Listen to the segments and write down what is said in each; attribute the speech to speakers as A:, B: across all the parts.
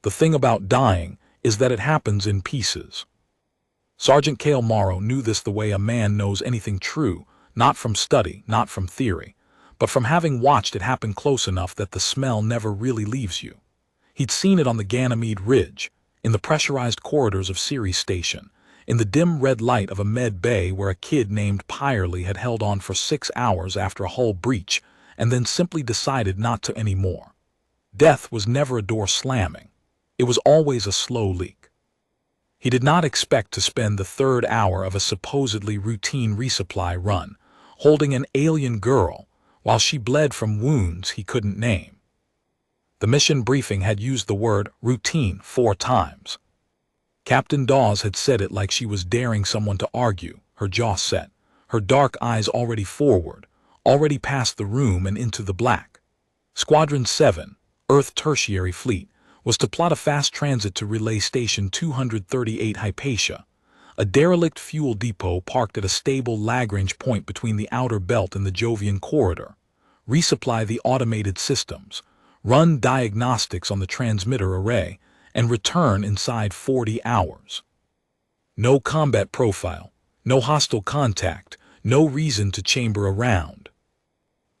A: The thing about dying is that it happens in pieces. Sergeant Cale Morrow knew this the way a man knows anything true, not from study, not from theory, but from having watched it happen close enough that the smell never really leaves you. He'd seen it on the Ganymede Ridge, in the pressurized corridors of Ceres Station, in the dim red light of a med bay where a kid named Pyerly had held on for 6 hours after a hull breach and then simply decided not to anymore. Death was never a door slamming. It was always a slow leak. He did not expect to spend the third hour of a supposedly routine resupply run, holding an alien girl while she bled from wounds he couldn't name. The mission briefing had used the word routine 4 times. Captain Dawes had said it like she was daring someone to argue, her jaw set, her dark eyes already forward, already past the room and into the black. Squadron 7, Earth Tertiary Fleet, was to plot a fast transit to Relay Station 238 Hypatia, a derelict fuel depot parked at a stable Lagrange point between the outer belt and the Jovian corridor, resupply the automated systems, run diagnostics on the transmitter array, and return inside 40 hours. No combat profile, no hostile contact, no reason to chamber around.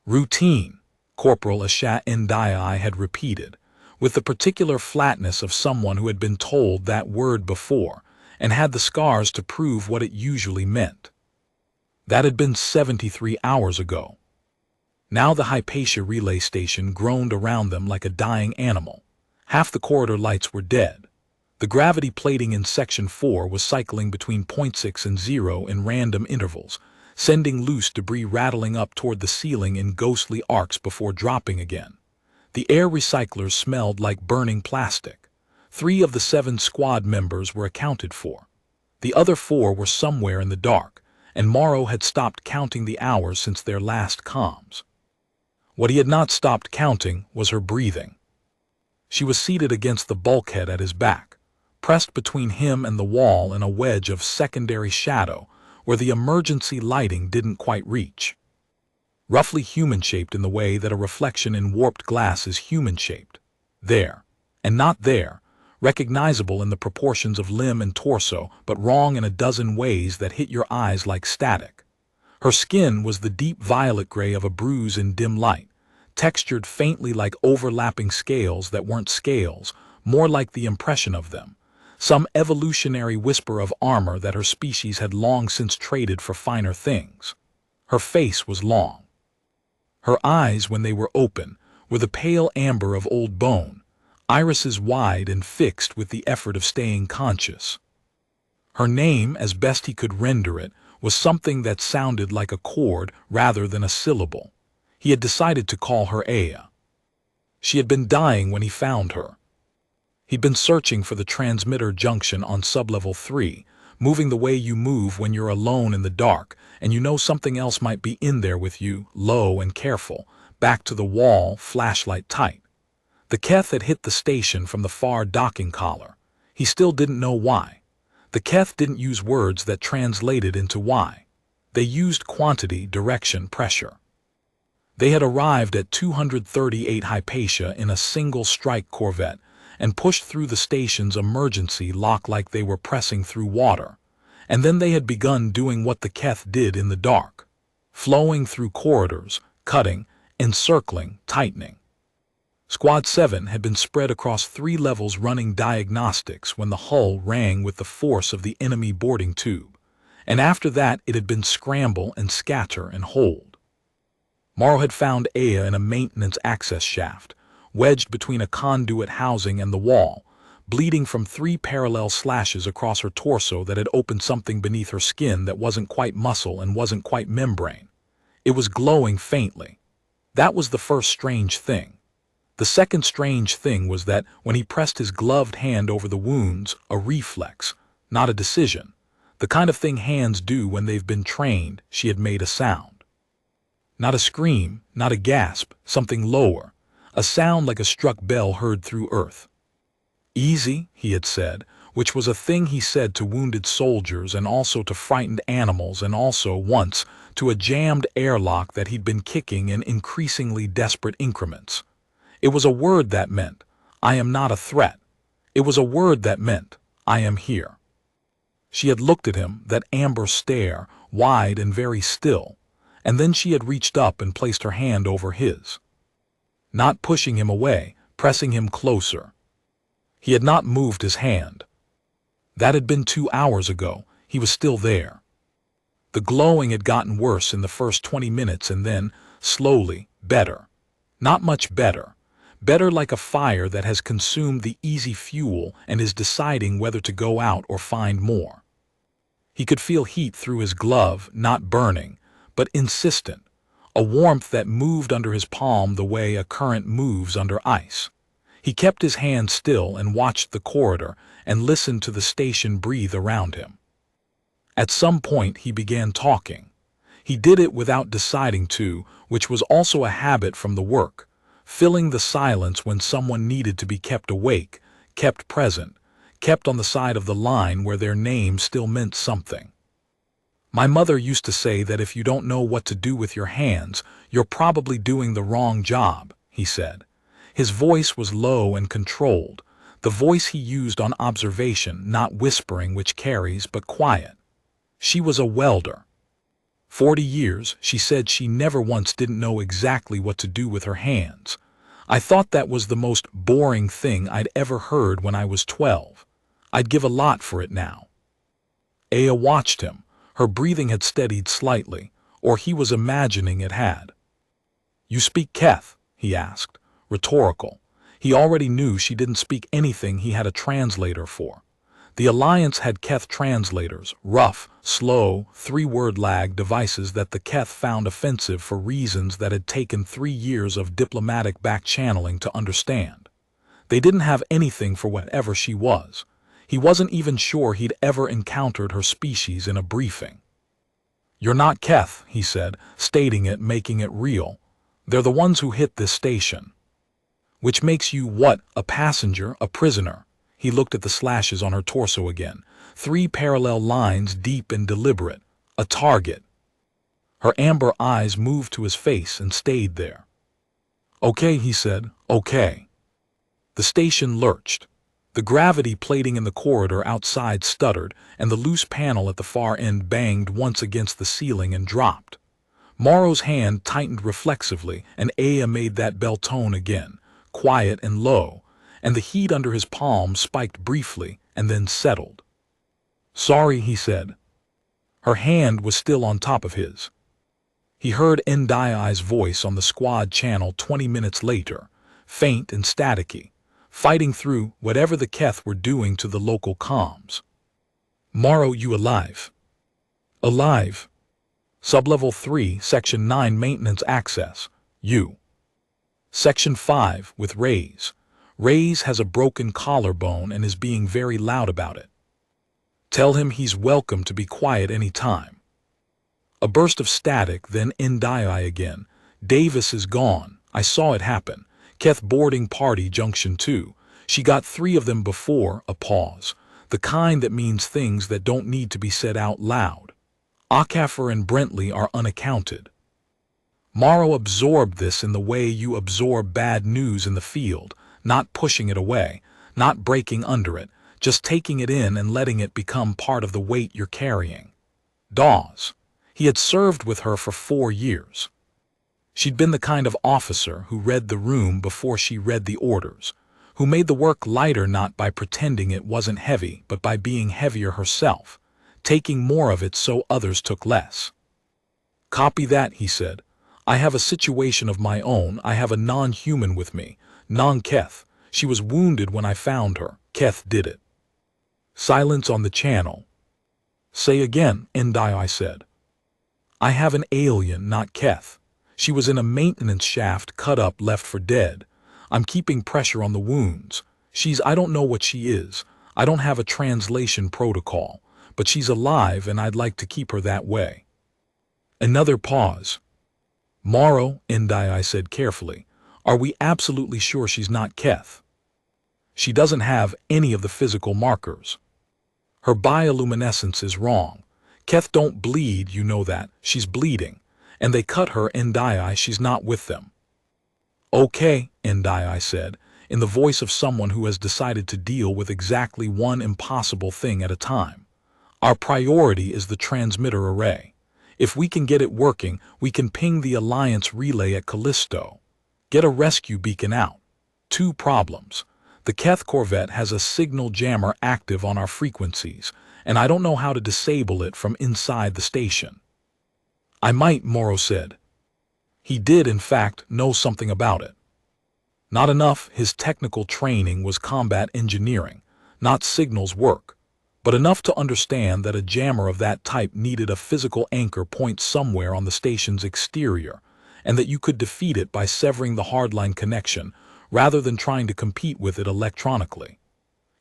A: Routine, Corporal Ashat Ndiaye had repeated, with the particular flatness of someone who had been told that word before and had the scars to prove what it usually meant. That had been 73 hours ago. Now the Hypatia relay station groaned around them like a dying animal. Half the corridor lights were dead. The gravity plating in Section 4 was cycling between 0.6 and 0 in random intervals, sending loose debris rattling up toward the ceiling in ghostly arcs before dropping again. The air recyclers smelled like burning plastic. 3 of the 7 squad members were accounted for. The other 4 were somewhere in the dark, and Morrow had stopped counting the hours since their last comms. What he had not stopped counting was her breathing. She was seated against the bulkhead at his back, pressed between him and the wall in a wedge of secondary shadow where the emergency lighting didn't quite reach. Roughly human-shaped in the way that a reflection in warped glass is human-shaped. There, and not there, recognizable in the proportions of limb and torso, but wrong in a dozen ways that hit your eyes like static. Her skin was the deep violet gray of a bruise in dim light, textured faintly like overlapping scales that weren't scales, more like the impression of them, some evolutionary whisper of armor that her species had long since traded for finer things. Her face was long. Her eyes, when they were open, were the pale amber of old bone, irises wide and fixed with the effort of staying conscious. Her name, as best he could render it, was something that sounded like a chord rather than a syllable. He had decided to call her Aya. She had been dying when he found her. He'd been searching for the transmitter junction on sublevel 3, moving the way you move when you're alone in the dark, and you know something else might be in there with you, low and careful, back to the wall, flashlight tight. The Keth had hit the station from the far docking collar. He still didn't know why. The Keth didn't use words that translated into why. They used quantity, direction, pressure. They had arrived at 238 Hypatia in a single strike corvette and pushed through the station's emergency lock like they were pressing through water. And then they had begun doing what the Keth did in the dark, flowing through corridors, cutting, encircling, tightening. Squad 7 had been spread across 3 levels running diagnostics when the hull rang with the force of the enemy boarding tube, and after that it had been scramble and scatter and hold. Morrow had found Aya in a maintenance access shaft, wedged between a conduit housing and the wall, bleeding from 3 parallel slashes across her torso that had opened something beneath her skin that wasn't quite muscle and wasn't quite membrane. It was glowing faintly. That was the first strange thing. The second strange thing was that when he pressed his gloved hand over the wounds, a reflex, not a decision, the kind of thing hands do when they've been trained, she had made a sound. Not a scream, not a gasp, something lower, a sound like a struck bell heard through earth. Easy, he had said, which was a thing he said to wounded soldiers and also to frightened animals and also, once, to a jammed airlock that he'd been kicking in increasingly desperate increments. It was a word that meant, I am not a threat. It was a word that meant, I am here. She had looked at him, that amber stare, wide and very still, and then she had reached up and placed her hand over his. Not pushing him away, pressing him closer. He had not moved his hand. That had been 2 hours ago. He was still there. The glowing had gotten worse in the first 20 minutes and then, slowly, better. Not much better. Better like a fire that has consumed the easy fuel and is deciding whether to go out or find more. He could feel heat through his glove, not burning, but insistent, a warmth that moved under his palm the way a current moves under ice. He kept his hand still and watched the corridor and listened to the station breathe around him. At some point he began talking. He did it without deciding to, which was also a habit from the work, filling the silence when someone needed to be kept awake, kept present, kept on the side of the line where their name still meant something. My mother used to say that if you don't know what to do with your hands, you're probably doing the wrong job, he said. His voice was low and controlled, the voice he used on observation, not whispering which carries, but quiet. She was a welder. 40 years, she said she never once didn't know exactly what to do with her hands. I thought that was the most boring thing I'd ever heard when I was 12. I'd give a lot for it now. Aya watched him. Her breathing had steadied slightly, or he was imagining it had. You speak Keth? He asked, rhetorical. He already knew she didn't speak anything he had a translator for. The Alliance had Keth translators, rough, slow, 3-word lag devices that the Keth found offensive for reasons that had taken 3 years of diplomatic back-channeling to understand. They didn't have anything for whatever she was. He wasn't even sure he'd ever encountered her species in a briefing. You're not Keth, he said, stating it, making it real. They're the ones who hit this station. Which makes you what? A passenger, a prisoner? He looked at the slashes on her torso again. 3 parallel lines, deep and deliberate. A target. Her amber eyes moved to his face and stayed there. Okay, he said, okay. The station lurched. The gravity plating in the corridor outside stuttered, and the loose panel at the far end banged once against the ceiling and dropped. Morrow's hand tightened reflexively, and Aya made that bell tone again, quiet and low, and the heat under his palm spiked briefly and then settled. Sorry, he said. Her hand was still on top of his. He heard Ndai's voice on the squad channel 20 minutes later, faint and staticky, fighting through whatever the Keth were doing to the local comms. Morrow, you alive? Alive. Sublevel 3, Section 9 Maintenance Access. You. Section 5 with Rays. Rays has a broken collarbone and is being very loud about it. Tell him he's welcome to be quiet any time. A burst of static, then Ndai again. Davis is gone. I saw it happen. Keth boarding party Junction 2. She got 3 of them before. A pause. The kind that means things that don't need to be said out loud. Okafor and Brentley are unaccounted. Morrow absorbed this in the way you absorb bad news in the field, not pushing it away, not breaking under it, just taking it in and letting it become part of the weight you're carrying. Dawes. He had served with her for 4 years. She'd been the kind of officer who read the room before she read the orders, who made the work lighter not by pretending it wasn't heavy but by being heavier herself, taking more of it so others took less. Copy that, he said. I have a situation of my own. I have a non-human with me, non-Keth. She was wounded when I found her. Keth did it. Silence on the channel. Say again, Ndai said. I have an alien, not Keth. She was in a maintenance shaft cut up left for dead. I'm keeping pressure on the wounds. I don't know what she is. I don't have a translation protocol, but she's alive and I'd like to keep her that way. Another pause. Morrow, Ndai said carefully, are we absolutely sure she's not Keth? She doesn't have any of the physical markers. Her bioluminescence is wrong. Keth don't bleed, you know that. She's bleeding. And they cut her, Ndai, she's not with them. Okay, Ndai said. in the voice of someone who has decided to deal with exactly one impossible thing at a time. Our priority is the transmitter array. If we can get it working, we can ping the Alliance relay at Callisto. Get a rescue beacon out. 2 problems. The Keth Corvette has a signal jammer active on our frequencies, and I don't know how to disable it from inside the station. I might, Morrow said. He did, in fact, know something about it. Not enough. His technical training was combat engineering, not signals work, but enough to understand that a jammer of that type needed a physical anchor point somewhere on the station's exterior, and that you could defeat it by severing the hardline connection rather than trying to compete with it electronically.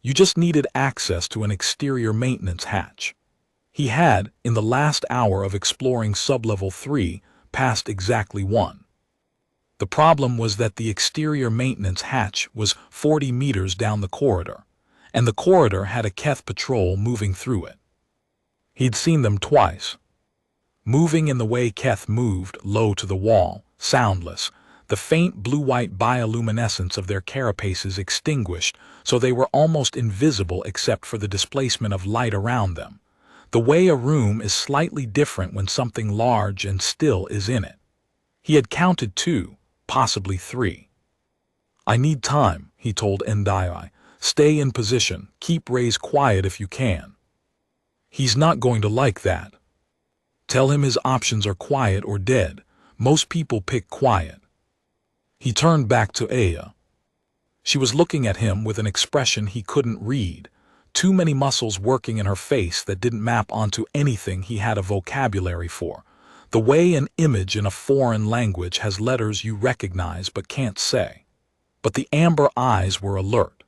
A: You just needed access to an exterior maintenance hatch. He had, in the last hour of exploring sublevel 3, passed exactly one. The problem was that the exterior maintenance hatch was 40 meters down the corridor, and the corridor had a Keth patrol moving through it. He'd seen them twice. Moving in the way Keth moved, low to the wall, soundless, the faint blue-white bioluminescence of their carapaces extinguished so they were almost invisible except for the displacement of light around them. The way a room is slightly different when something large and still is in it. He had counted 2, possibly 3. I need time, he told Ndai. Stay in position, keep Ray's quiet if you can. He's not going to like that. Tell him his options are quiet or dead. Most people pick quiet. He turned back to Aya. She was looking at him with an expression he couldn't read, too many muscles working in her face that didn't map onto anything he had a vocabulary for, the way an image in a foreign language has letters you recognize but can't say. But the amber eyes were alert.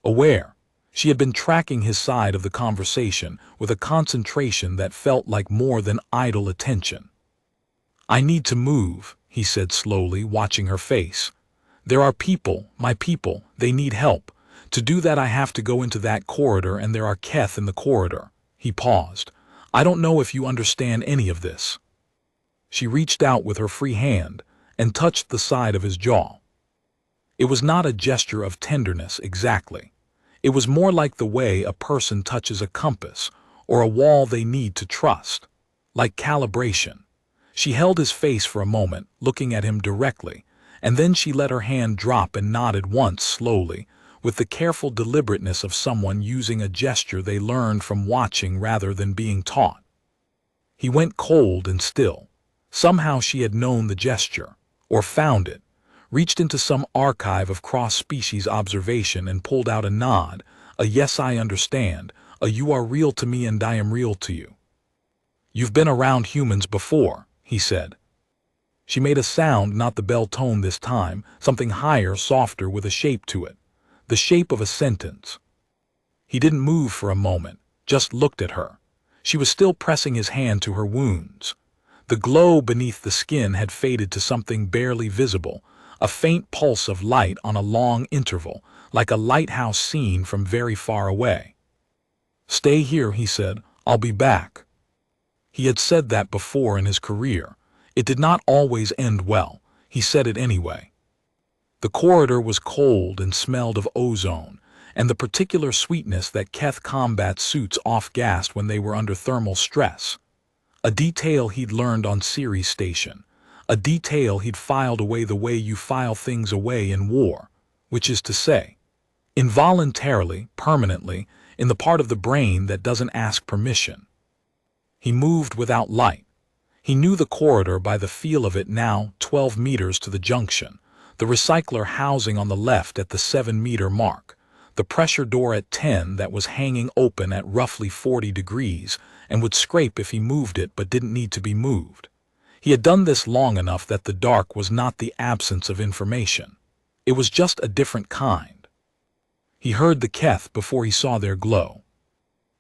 A: Aware, she had been tracking his side of the conversation with a concentration that felt like more than idle attention. I need to move, he said slowly, watching her face. There are people, my people, they need help. To do that I have to go into that corridor and there are Keth in the corridor. He paused. I don't know if you understand any of this. She reached out with her free hand and touched the side of his jaw. It was not a gesture of tenderness exactly. It was more like the way a person touches a compass or a wall they need to trust, like calibration. She held his face for a moment, looking at him directly, and then she let her hand drop and nodded once slowly, with the careful deliberateness of someone using a gesture they learned from watching rather than being taught. He went cold and still. Somehow she had known the gesture, or found it, reached into some archive of cross-species observation and pulled out a nod, a yes I understand, a you are real to me and I am real to you. You've been around humans before, he said. She made a sound, not the bell tone this time, something higher, softer, with a shape to it. The shape of a sentence. He didn't move for a moment, just looked at her. She was still pressing his hand to her wounds. The glow beneath the skin had faded to something barely visible, a faint pulse of light on a long interval, like a lighthouse seen from very far away. Stay here, he said. I'll be back. He had said that before in his career. It did not always end well. He said it anyway. The corridor was cold and smelled of ozone, and the particular sweetness that Keth combat suits off-gassed when they were under thermal stress. A detail he'd learned on Ceres Station. A detail he'd filed away the way you file things away in war, which is to say, involuntarily, permanently, in the part of the brain that doesn't ask permission. He moved without light. He knew the corridor by the feel of it now, 12 meters to the junction, the recycler housing on the left at the 7-meter mark, the pressure door at 10 that was hanging open at roughly 40 degrees and would scrape if he moved it but didn't need to be moved. He had done this long enough that the dark was not the absence of information. It was just a different kind. He heard the Keth before he saw their glow.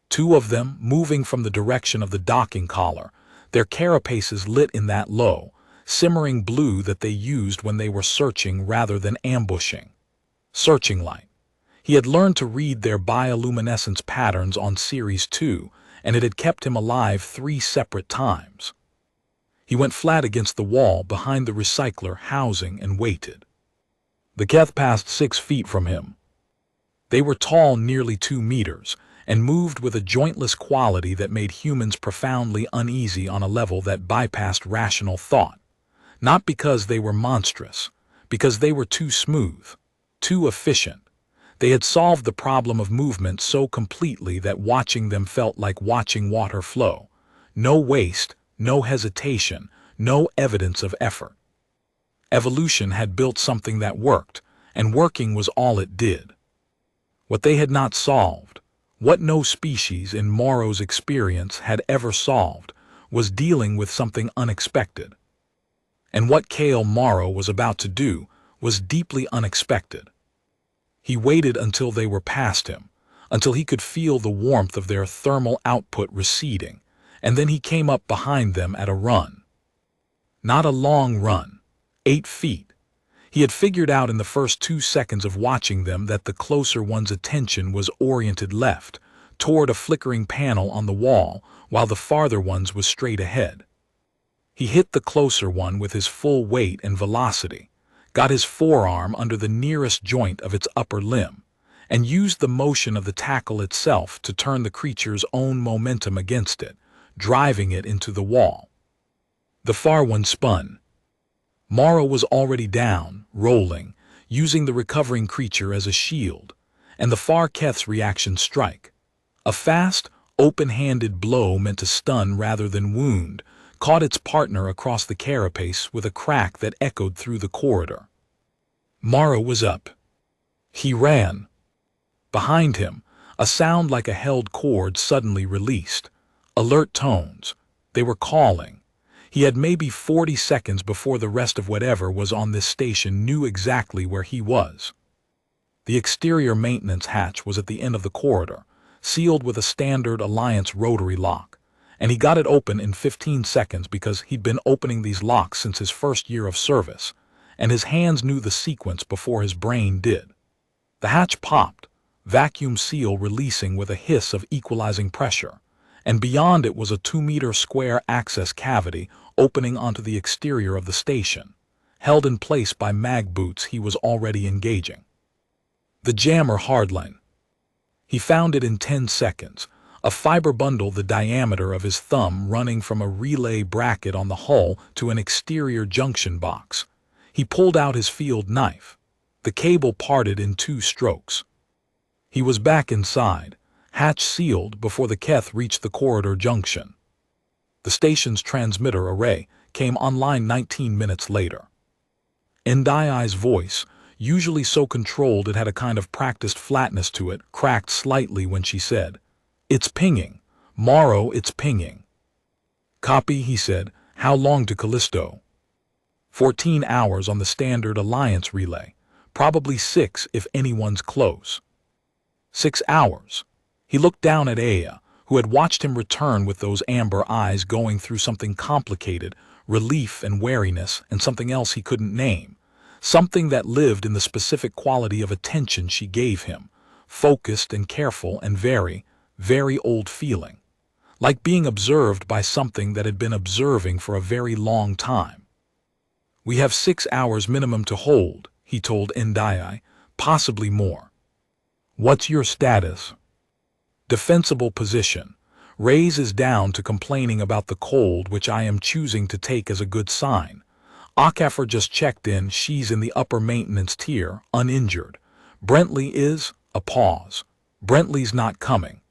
A: 2 of them, moving from the direction of the docking collar, their carapaces lit in that low, simmering blue that they used when they were searching rather than ambushing. Searching light. He had learned to read their bioluminescence patterns on Series 2, and it had kept him alive 3 separate times. He went flat against the wall behind the recycler housing and waited. The Keth passed 6 feet from him. They were tall, nearly 2 meters, and moved with a jointless quality that made humans profoundly uneasy on a level that bypassed rational thought. Not because they were monstrous, because they were too smooth, too efficient. They had solved the problem of movement so completely that watching them felt like watching water flow. No waste, no hesitation, no evidence of effort. Evolution had built something that worked, and working was all it did. What they had not solved, what no species in Morrow's experience had ever solved, was dealing with something unexpected. And what Kale Morrow was about to do was deeply unexpected. He waited until they were past him, until he could feel the warmth of their thermal output receding, and then he came up behind them at a run. Not a long run, 8 feet. He had figured out in the first 2 seconds of watching them that the closer one's attention was oriented left, toward a flickering panel on the wall, while the farther one's was straight ahead. He hit the closer one with his full weight and velocity, got his forearm under the nearest joint of its upper limb, and used the motion of the tackle itself to turn the creature's own momentum against it, driving it into the wall. The far one spun. Morrow was already down, rolling, using the recovering creature as a shield, and the far Keth's reaction strike. A fast, open-handed blow meant to stun rather than wound, caught its partner across the carapace with a crack that echoed through the corridor. Morrow was up. He ran. Behind him, a sound like a held cord suddenly released. Alert tones. They were calling. He had maybe 40 seconds before the rest of whatever was on this station knew exactly where he was. The exterior maintenance hatch was at the end of the corridor, sealed with a standard Alliance rotary lock, and he got it open in 15 seconds because he'd been opening these locks since his first year of service, and his hands knew the sequence before his brain did. The hatch popped, vacuum seal releasing with a hiss of equalizing pressure, and beyond it was a 2-meter square access cavity opening onto the exterior of the station, held in place by mag boots he was already engaging. The jammer hardline. He found it in 10 seconds, a fiber bundle the diameter of his thumb running from a relay bracket on the hull to an exterior junction box. He pulled out his field knife. The cable parted in 2 strokes. He was back inside, hatch sealed before the Keth reached the corridor junction. The station's transmitter array came online 19 minutes later. Ndai's voice, usually so controlled it had a kind of practiced flatness to it, cracked slightly when she said, "It's pinging. Morrow, it's pinging." "Copy," he said. "How long to Callisto?" 14 hours on the standard Alliance relay. Probably 6 if anyone's close. 6 hours. He looked down at Aya, who had watched him return with those amber eyes going through something complicated, relief and wariness, and something else he couldn't name. Something that lived in the specific quality of attention she gave him, focused and careful and very, very old feeling. Like being observed by something that had been observing for a very long time. "We have 6 hours minimum to hold," he told Ndai, "possibly more." "What's your status?" "Defensible position. Raise is down to complaining about the cold, which I am choosing to take as a good sign. Okafor just checked in, she's in the upper maintenance tier, uninjured. Brentley is," a pause. "Brentley's not coming."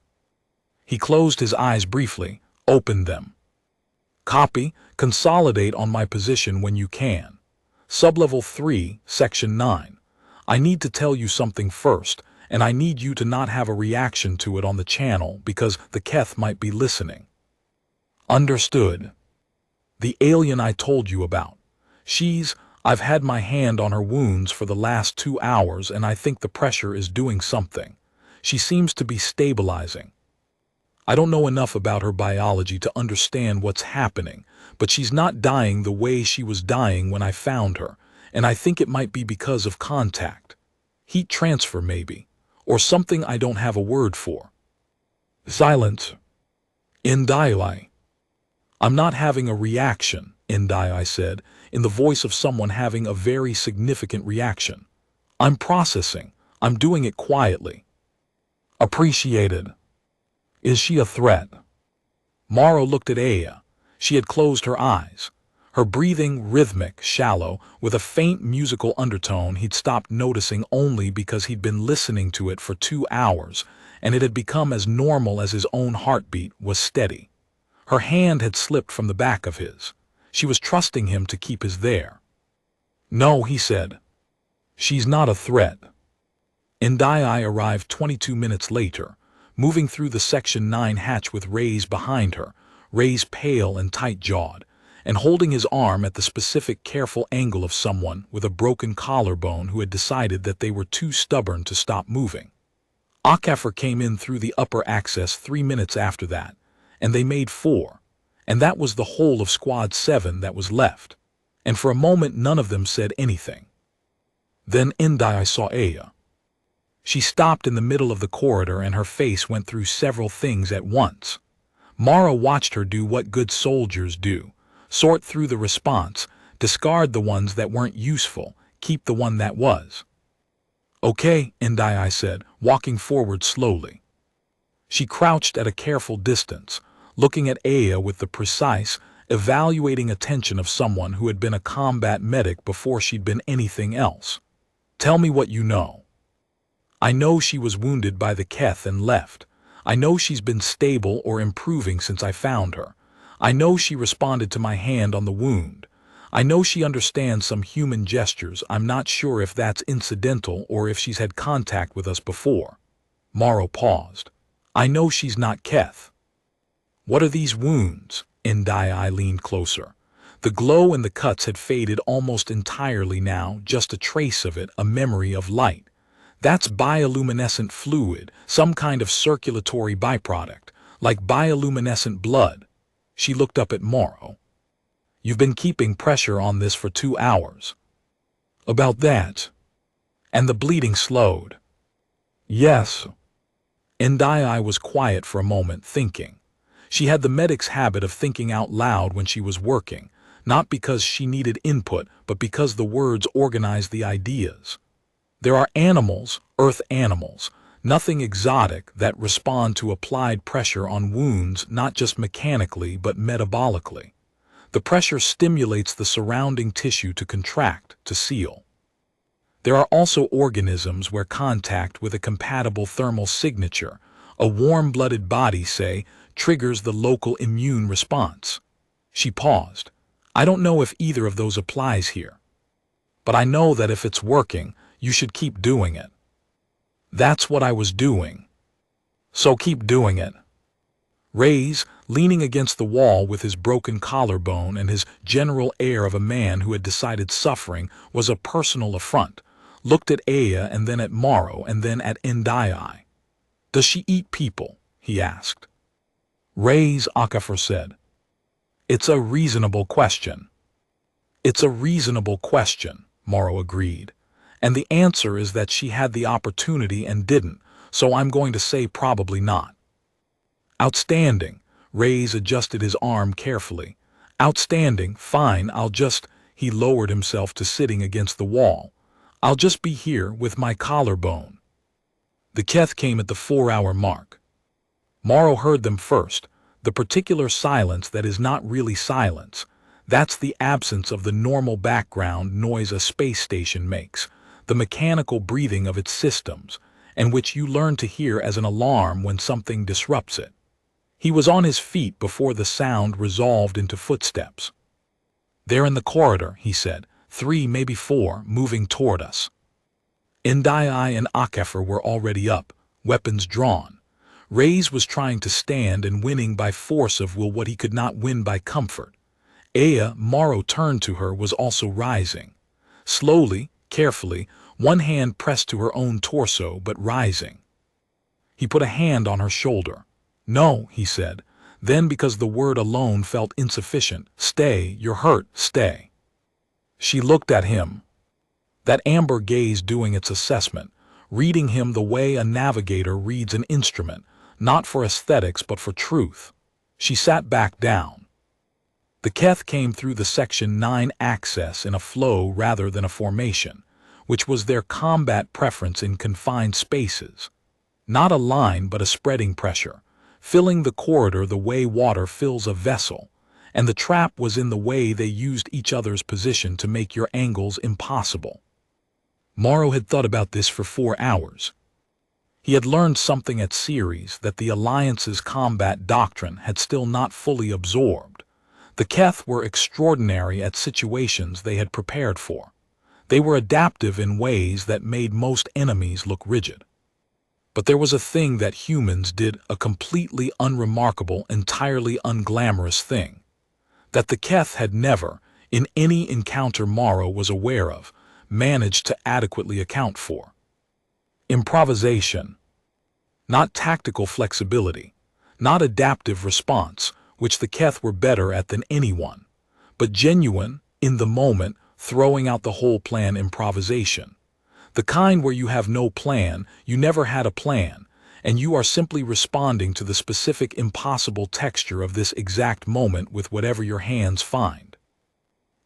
A: He closed his eyes briefly, opened them. "Copy, consolidate on my position when you can. Sublevel 3, Section 9. I need to tell you something first, and I need you to not have a reaction to it on the channel because the Keth might be listening." "Understood." "The alien I told you about. I've had my hand on her wounds for the last 2 hours and I think the pressure is doing something. She seems to be stabilizing. I don't know enough about her biology to understand what's happening, but she's not dying the way she was dying when I found her, and I think it might be because of contact. Heat transfer maybe, or something I don't have a word for." Silence. "Ndai. I'm not having a reaction," Ndai said, in the voice of someone having a very significant reaction. I'm processing. I'm doing it quietly. Appreciated. Is she a threat? Morrow looked at Aya. She had closed her eyes. Her breathing rhythmic, shallow, with a faint musical undertone he'd stopped noticing only because he'd been listening to it for 2 hours, and it had become as normal as his own heartbeat was steady. Her hand had slipped from the back of his. She was trusting him to keep his there. No, he said. She's not a threat. Ndai arrived 22 minutes later, moving through the Section 9 hatch with Reyes behind her, Reyes pale and tight-jawed, and holding his arm at the specific careful angle of someone with a broken collarbone who had decided that they were too stubborn to stop moving. HFY came in through the upper access 3 minutes after that, and they made 4, and that was the whole of Squad 7 that was left, and for a moment none of them said anything. Then Ndai saw Aya. She stopped in the middle of the corridor and her face went through several things at once. Mara watched her do what good soldiers do, sort through the response, discard the ones that weren't useful, keep the one that was. Okay, Ndai said, walking forward slowly. She crouched at a careful distance, looking at Aya with the precise, evaluating attention of someone who had been a combat medic before she'd been anything else. Tell me what you know. I know she was wounded by the Keth and left. I know she's been stable or improving since I found her. I know she responded to my hand on the wound. I know she understands some human gestures. I'm not sure if that's incidental or if she's had contact with us before. Morrow paused. I know she's not Keth. What are these wounds? Ndai leaned closer. The glow and the cuts had faded almost entirely now, just a trace of it, a memory of light. That's bioluminescent fluid, some kind of circulatory byproduct, like bioluminescent blood. She looked up at Morrow. You've been keeping pressure on this for 2 hours. About that. And the bleeding slowed. Yes. Ndai was quiet for a moment, thinking. She had the medic's habit of thinking out loud when she was working, not because she needed input, but because the words organized the ideas. There are animals, earth animals, nothing exotic, that respond to applied pressure on wounds not just mechanically but metabolically. The pressure stimulates the surrounding tissue to contract, to seal. There are also organisms where contact with a compatible thermal signature, a warm-blooded body, say, triggers the local immune response. She paused. I don't know if either of those applies here. But I know that if it's working, you should keep doing it. That's what I was doing. So keep doing it. Reyes, leaning against the wall with his broken collarbone and his general air of a man who had decided suffering was a personal affront, looked at Aya and then at Morrow and then at Ndai. Does she eat people? He asked. Reyes, HFY said. It's a reasonable question. It's a reasonable question, Morrow agreed. And the answer is that she had the opportunity and didn't, so I'm going to say probably not. Outstanding. Reyes adjusted his arm carefully. Outstanding, fine, he lowered himself to sitting against the wall. I'll just be here with my collarbone. The Keth came at the 4-hour mark. Morrow heard them first, the particular silence that is not really silence. That's the absence of the normal background noise a space station makes, the mechanical breathing of its systems, and which you learn to hear as an alarm when something disrupts it. He was on his feet before the sound resolved into footsteps. They're in the corridor, he said, 3, maybe 4, moving toward us. Ndai and HFY were already up, weapons drawn. Reyes was trying to stand and winning by force of will what he could not win by comfort. Aya, Morrow turned to her, was also rising. Slowly, carefully, one hand pressed to her own torso, but rising. He put a hand on her shoulder. No, he said. Then, because the word alone felt insufficient, stay, you're hurt, stay. She looked at him. That amber gaze doing its assessment, reading him the way a navigator reads an instrument, not for aesthetics but for truth. She sat back down. The Keth came through the Section 9 access in a flow rather than a formation, which was their combat preference in confined spaces. Not a line but a spreading pressure, filling the corridor the way water fills a vessel, and the trap was in the way they used each other's position to make your angles impossible. Morrow had thought about this for 4 hours. He had learned something at Ceres that the Alliance's combat doctrine had still not fully absorbed. The Keth were extraordinary at situations they had prepared for. They were adaptive in ways that made most enemies look rigid. But there was a thing that humans did, a completely unremarkable, entirely unglamorous thing, that the Keth had never, in any encounter Morrow was aware of, managed to adequately account for. Improvisation. Not tactical flexibility, not adaptive response, which the Keth were better at than anyone, but genuine, in the moment, throwing out the whole plan improvisation. The kind where you have no plan, you never had a plan, and you are simply responding to the specific impossible texture of this exact moment with whatever your hands find.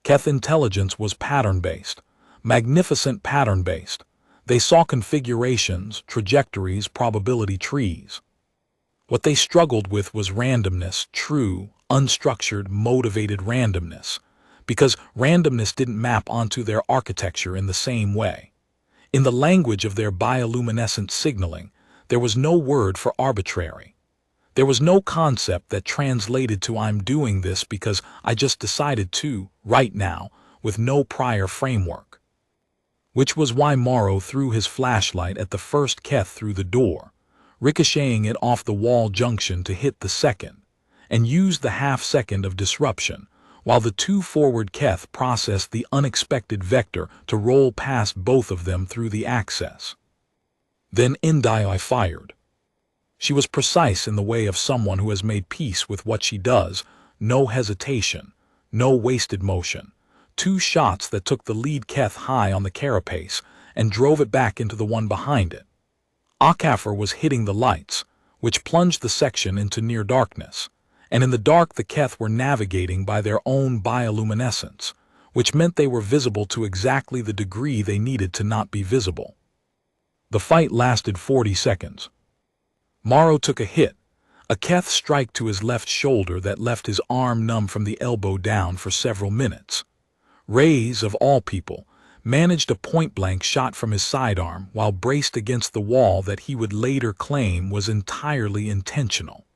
A: Keth intelligence was pattern-based, magnificent pattern-based. They saw configurations, trajectories, probability trees. What they struggled with was randomness, true, unstructured, motivated randomness, because randomness didn't map onto their architecture in the same way. In the language of their bioluminescent signaling, there was no word for arbitrary. There was no concept that translated to "I'm doing this because I just decided to, right now," with no prior framework. Which was why Morrow threw his flashlight at the first Keth through the door, ricocheting it off the wall junction to hit the second, and used the half-second of disruption, while the 2 forward Keth processed the unexpected vector to roll past both of them through the access. Then Ndi fired. She was precise in the way of someone who has made peace with what she does, no hesitation, no wasted motion. 2 shots that took the lead Keth high on the carapace and drove it back into the one behind it. HFY was hitting the lights, which plunged the section into near darkness, and in the dark the Keth were navigating by their own bioluminescence, which meant they were visible to exactly the degree they needed to not be visible. The fight lasted 40 seconds. Morrow took a hit, a Keth strike to his left shoulder that left his arm numb from the elbow down for several minutes. Reyes, of all people, managed a point-blank shot from his sidearm while braced against the wall that he would later claim was entirely intentional.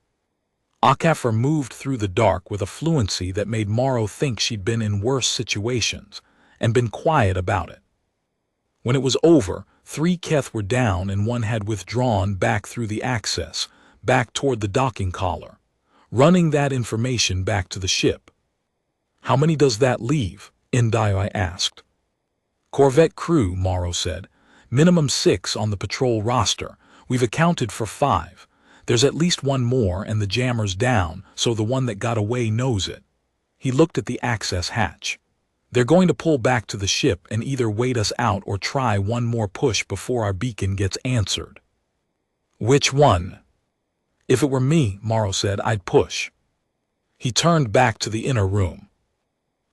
A: HFY moved through the dark with a fluency that made Morrow think she'd been in worse situations and been quiet about it. When it was over, 3 Keth were down and 1 had withdrawn back through the access, back toward the docking collar, running that information back to the ship. "How many does that leave?" Ndi asked. "Corvette crew," Morrow said. "Minimum 6 on the patrol roster. We've accounted for 5. There's at least 1 more and the jammer's down, so the one that got away knows it." He looked at the access hatch. "They're going to pull back to the ship and either wait us out or try 1 more push before our beacon gets answered." "Which one?" "If it were me," Morrow said, "I'd push." He turned back to the inner room.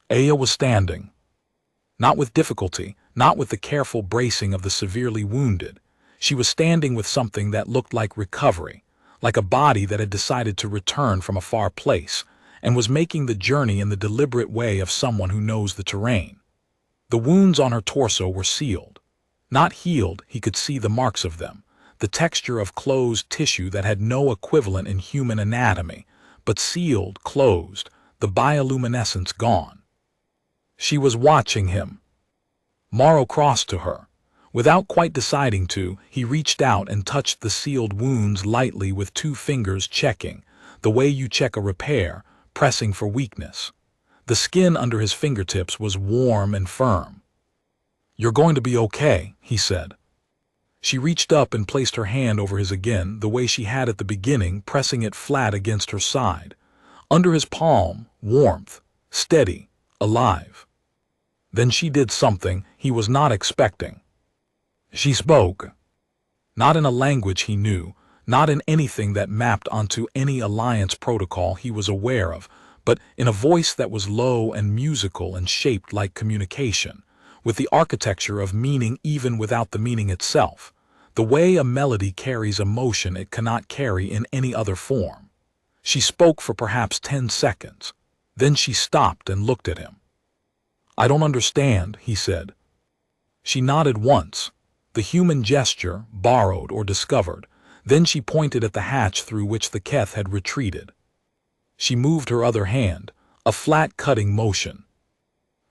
A: Aya was standing. Not with difficulty, not with the careful bracing of the severely wounded. She was standing with something that looked like recovery, like a body that had decided to return from a far place, and was making the journey in the deliberate way of someone who knows the terrain. The wounds on her torso were sealed. Not healed, he could see the marks of them, the texture of closed tissue that had no equivalent in human anatomy, but sealed, closed, the bioluminescence gone. She was watching him. Morrow crossed to her. Without quite deciding to, he reached out and touched the sealed wounds lightly with 2 fingers, checking, the way you check a repair, pressing for weakness. The skin under his fingertips was warm and firm. "You're going to be okay," he said. She reached up and placed her hand over his again, the way she had at the beginning, pressing it flat against her side. Under his palm, warmth, steady, alive. Then she did something he was not expecting. She spoke. Not in a language he knew, not in anything that mapped onto any alliance protocol he was aware of, but in a voice that was low and musical and shaped like communication, with the architecture of meaning even without the meaning itself, the way a melody carries emotion it cannot carry in any other form. She spoke for perhaps 10 seconds. Then she stopped and looked at him. "I don't understand," he said. She nodded once, the human gesture, borrowed or discovered. Then she pointed at the hatch through which the Keth had retreated. She moved her other hand, a flat cutting motion.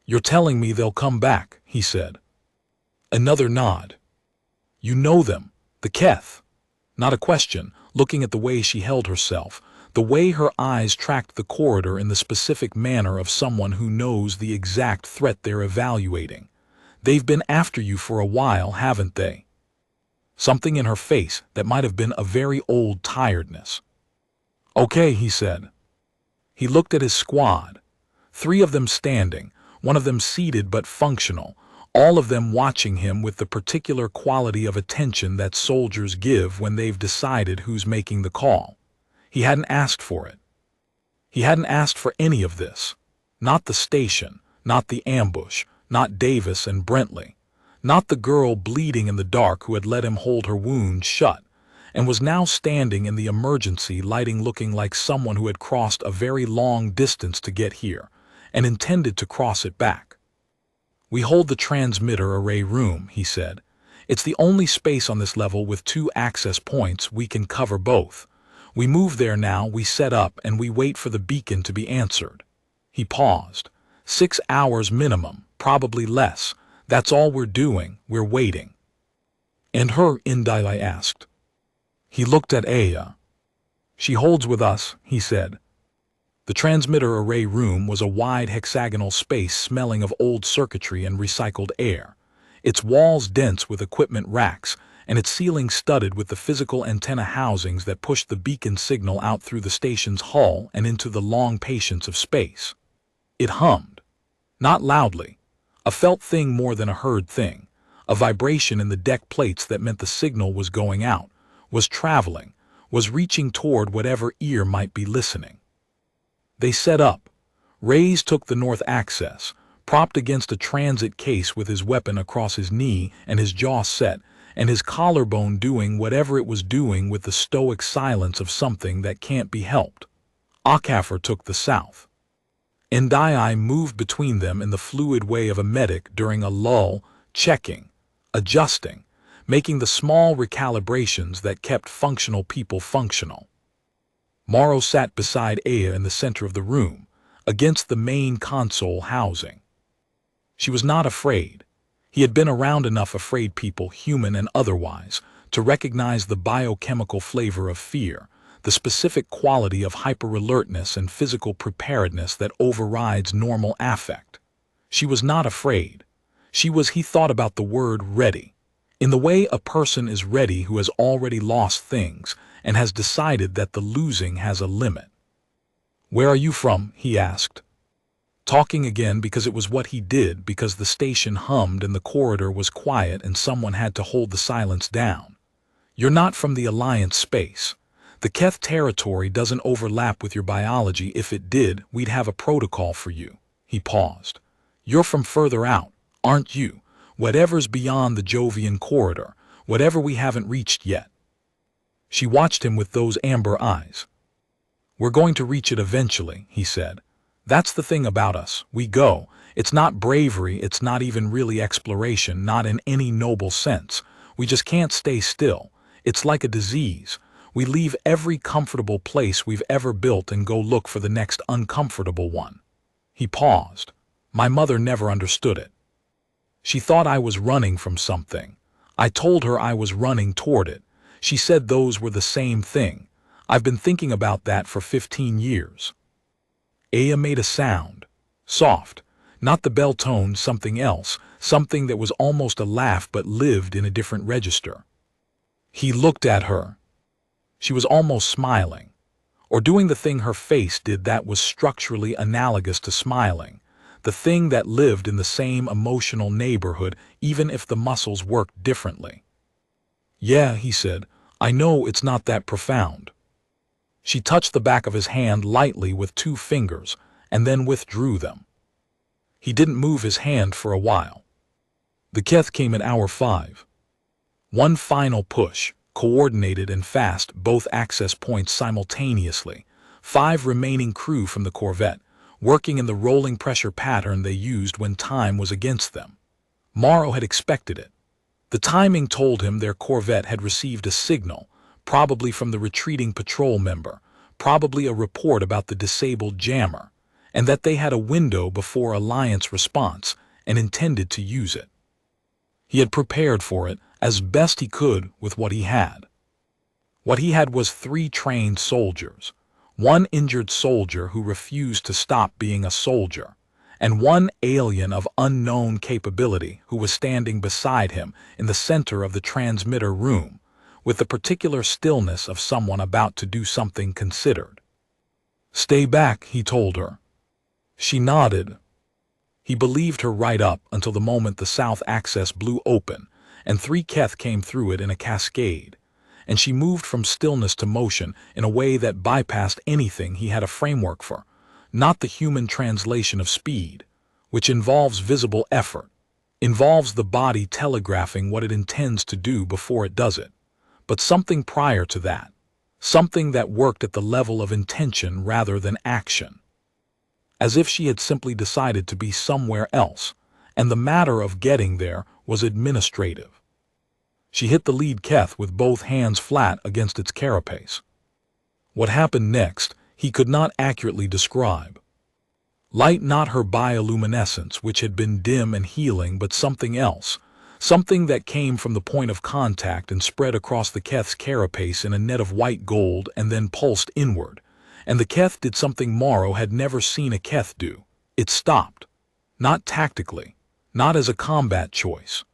A: "You're telling me they'll come back," he said. Another nod. "You know them, the Keth?" Not a question, looking at the way she held herself, the way her eyes tracked the corridor in the specific manner of someone who knows the exact threat they're evaluating. "They've been after you for a while, haven't they?" Something in her face that might have been a very old tiredness. "Okay," he said. He looked at his squad. 3 of them standing, one of them seated but functional, all of them watching him with the particular quality of attention that soldiers give when they've decided who's making the call. He hadn't asked for it. He hadn't asked for any of this. Not the station, not the ambush, not Davis and Brentley, not the girl bleeding in the dark who had let him hold her wound shut, and was now standing in the emergency lighting looking like someone who had crossed a very long distance to get here, and intended to cross it back. "We hold the transmitter array room," he said. "It's the only space on this level with 2 access points. We can cover both. We move there now, we set up, and we wait for the beacon to be answered." He paused. 6 hours minimum, probably less. That's all we're doing, we're waiting. "And her?" Indila asked. He looked at Aya. "She holds with us," he said. The transmitter array room was a wide hexagonal space smelling of old circuitry and recycled air, its walls dense with equipment racks, and its ceiling studded with the physical antenna housings that pushed the beacon signal out through the station's hull and into the long patience of space. It hummed. Not loudly. A felt thing more than a heard thing. A vibration in the deck plates that meant the signal was going out, was traveling, was reaching toward whatever ear might be listening. They set up. Reyes took the north access, propped against a transit case with his weapon across his knee and his jaw set, and his collarbone doing whatever it was doing with the stoic silence of something that can't be helped. Akafor took the south. Ndai moved between them in the fluid way of a medic during a lull, checking, adjusting, making the small recalibrations that kept functional people functional. Morrow sat beside Aya in the center of the room, against the main console housing. She was not afraid. He had been around enough afraid people, human and otherwise, to recognize the biochemical flavor of fear, the specific quality of hyper-alertness and physical preparedness that overrides normal affect. She was not afraid. He thought about the word ready, in the way a person is ready who has already lost things and has decided that the losing has a limit. "Where are you from?" he asked. Talking again because it was what he did, because the station hummed and the corridor was quiet and someone had to hold the silence down. "You're not from the Alliance space. The Keth territory doesn't overlap with your biology. If it did, we'd have a protocol for you." He paused. "You're from further out, aren't you? Whatever's beyond the Jovian corridor, whatever we haven't reached yet." She watched him with those amber eyes. "We're going to reach it eventually," he said. "That's the thing about us. We go. It's not bravery, it's not even really exploration, not in any noble sense. We just can't stay still. It's like a disease. We leave every comfortable place we've ever built and go look for the next uncomfortable one." He paused. "My mother never understood it. She thought I was running from something. I told her I was running toward it. She said those were the same thing. I've been thinking about that for 15 years. Aya made a sound. Soft. Not the bell tone, something else. Something that was almost a laugh but lived in a different register. He looked at her. She was almost smiling. Or doing the thing her face did that was structurally analogous to smiling. The thing that lived in the same emotional neighborhood even if the muscles worked differently. "Yeah," he said, "I know it's not that profound." She touched the back of his hand lightly with 2 fingers, and then withdrew them. He didn't move his hand for a while. The Keth came at hour 5. One final push, coordinated and fast, both access points simultaneously. 5 remaining crew from the corvette, working in the rolling pressure pattern they used when time was against them. Morrow had expected it. The timing told him their corvette had received a signal, probably from the retreating patrol member, probably a report about the disabled jammer, and that they had a window before Alliance response and intended to use it. He had prepared for it as best he could with what he had. What he had was 3 trained soldiers, 1 injured soldier who refused to stop being a soldier, and 1 alien of unknown capability who was standing beside him in the center of the transmitter room, with the particular stillness of someone about to do something considered. "Stay back," he told her. She nodded. He believed her right up until the moment the south access blew open, and 3 Keth came through it in a cascade, and she moved from stillness to motion in a way that bypassed anything he had a framework for, not the human translation of speed, which involves visible effort, involves the body telegraphing what it intends to do before it does it, but something prior to that, something that worked at the level of intention rather than action. As if she had simply decided to be somewhere else, and the matter of getting there was administrative. She hit the lead Keth with both hands flat against its carapace. What happened next, he could not accurately describe. Light, not her bioluminescence, which had been dim and healing, but something else, something that came from the point of contact and spread across the Keth's carapace in a net of white gold and then pulsed inward. And the Keth did something Morrow had never seen a Keth do. It stopped. Not tactically, not as a combat choice.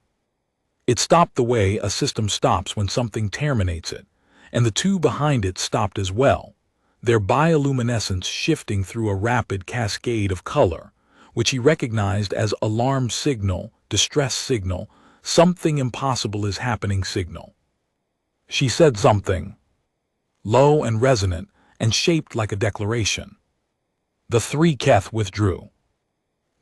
A: It stopped the way a system stops when something terminates it, and the 2 behind it stopped as well, their bioluminescence shifting through a rapid cascade of color, which he recognized as alarm signal, distress signal, something impossible is happening signal. She said something, low and resonant, and shaped like a declaration. The 3 Keth withdrew.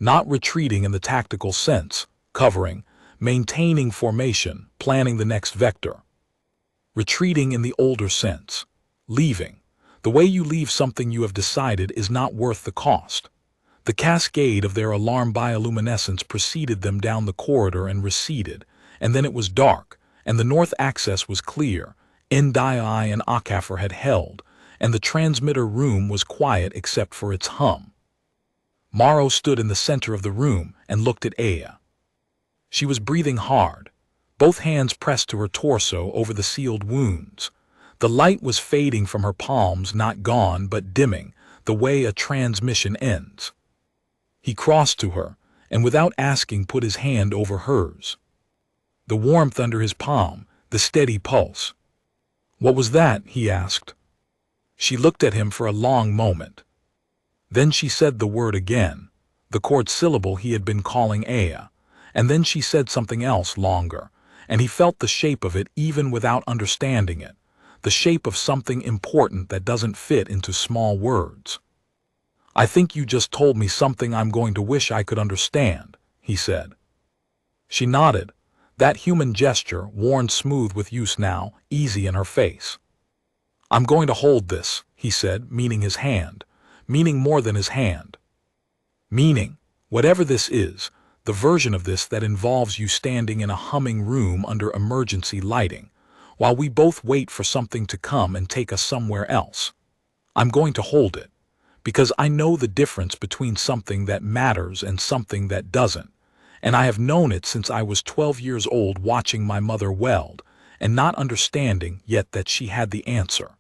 A: Not retreating in the tactical sense, covering, maintaining formation, planning the next vector. Retreating in the older sense, leaving. The way you leave something you have decided is not worth the cost. The cascade of their alarm bioluminescence preceded them down the corridor and receded, and then it was dark, and the north access was clear. Ndi and Akafor had held, and the transmitter room was quiet except for its hum. Morrow stood in the center of the room and looked at Aya. She was breathing hard, both hands pressed to her torso over the sealed wounds. The light was fading from her palms, not gone but dimming, the way a transmission ends. He crossed to her, and without asking put his hand over hers. The warmth under his palm, the steady pulse. "What was that?" he asked. She looked at him for a long moment. Then she said the word again, the chord syllable he had been calling Aya, and then she said something else longer, and he felt the shape of it even without understanding it, the shape of something important that doesn't fit into small words. "I think you just told me something I'm going to wish I could understand," he said. She nodded, that human gesture, worn smooth with use now, easy in her face. "I'm going to hold this," he said, meaning his hand, meaning more than his hand. Meaning, whatever this is, the version of this that involves you standing in a humming room under emergency lighting, while we both wait for something to come and take us somewhere else. I'm going to hold it, because I know the difference between something that matters and something that doesn't, and I have known it since I was 12 years old watching my mother weld, and not understanding yet that she had the answer.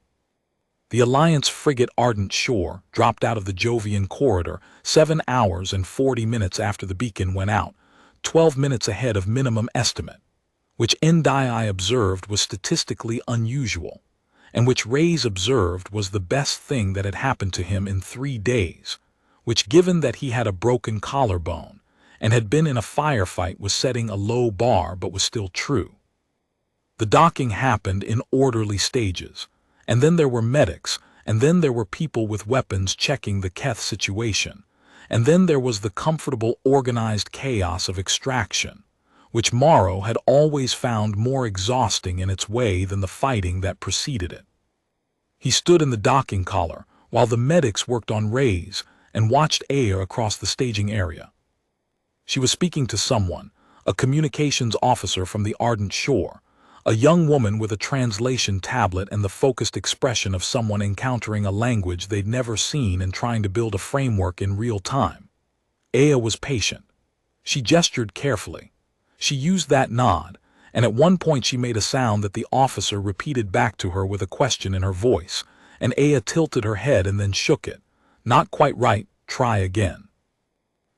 A: The Alliance frigate Ardent Shore dropped out of the Jovian corridor 7 hours and 40 minutes after the beacon went out, 12 minutes ahead of minimum estimate, which Ndi observed was statistically unusual, and which Reyes observed was the best thing that had happened to him in 3 days, which, given that he had a broken collarbone and had been in a firefight, was setting a low bar but was still true. The docking happened in orderly stages, and then there were medics, and then there were people with weapons checking the Keth situation, and then there was the comfortable organized chaos of extraction, which Morrow had always found more exhausting in its way than the fighting that preceded it. He stood in the docking collar while the medics worked on Rays and watched Aya across the staging area. She was speaking to someone, a communications officer from the Ardent Shore, a young woman with a translation tablet and the focused expression of someone encountering a language they'd never seen and trying to build a framework in real time. Aya was patient. She gestured carefully. She used that nod, and at one point she made a sound that the officer repeated back to her with a question in her voice, and Aya tilted her head and then shook it. Not quite right, try again.